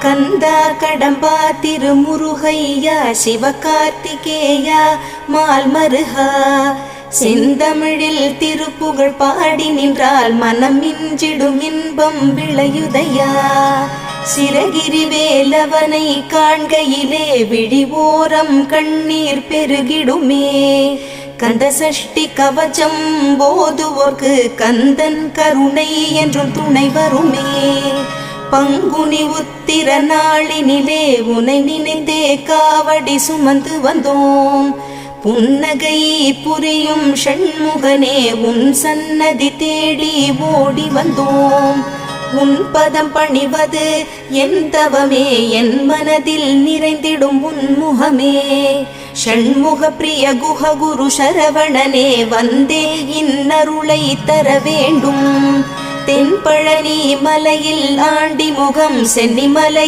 கந்தா கடம்பா திருமுருகையா சிவகார்த்திகேயா மால்மருகா செந்தமிழில் திருப்புகழ் பாடி நின்றால் மனம் மிஞ்சிடும் இன்பம் விளையுதையா. சிரகிரி வேலவனை காண்கையிலே விழிவோரம் கண்ணீர் பெருகிடுமே. கந்த சஷ்டி கவச்சம் போதுவோர்க்கு கந்தன் கருணை என்றும் துணை வருமே. பங்குனி உத்திர நாளினிலே உனை நினைந்தே காவடி சுமந்து வந்தோம். புன்னகை புரியும் ஷண்முகனே உன் சன்னதி தேடி ஓடி வந்தோம். உன் பதம் பணிவது என் தவமே, என் மனதில் நிறைந்திடும் உன்முகமே. ஷண்முக பிரிய குஹ குரு சரவணனே வந்தே இன்னருளை தர வேண்டும். தென்பழனி மலையில் ஆண்டி முகம் சென்னிமலை